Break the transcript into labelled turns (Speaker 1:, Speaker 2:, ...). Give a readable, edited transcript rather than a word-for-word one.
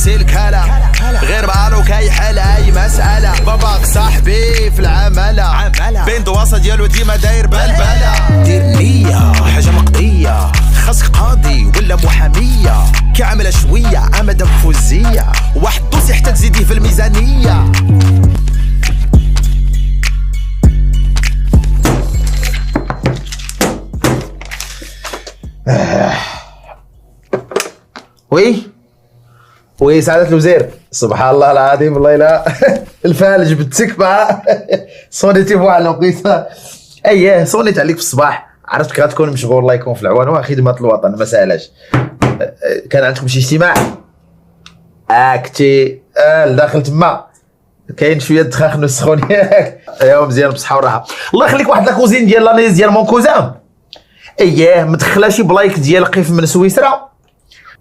Speaker 1: نسي الكلام غير بعرو كيحل اي مسألة. باباك صاحبي في العملة بين دواسة ديالو ديما داير بلبلة. دير نية حاجة مقضية خاصك قاضي ولا محامية كعملة شوية عمدة فوزية واحد دوسي حتى تزيديه في الميزانية.
Speaker 2: وي سعادة الوزير، سبحان الله العظيم والله لا الفالج بتسك مع صونيتي في واحد الوقيته. اييه صونيت عليك في الصباح، عرفتك غتكون مشغول الله يكون في العوان وخدمة الوطن ما سالاش. كان عندكم شي اجتماع؟ كنتي لداخل تما كاين شويه الدخان والسخون ياك؟ ايوا مزيان بصحه وراحه. الله يخليك واحد لاكوزين ديال لانيز ديال مون كوزان، اييه مدخله شي بلايك ديال قيف من سويسرا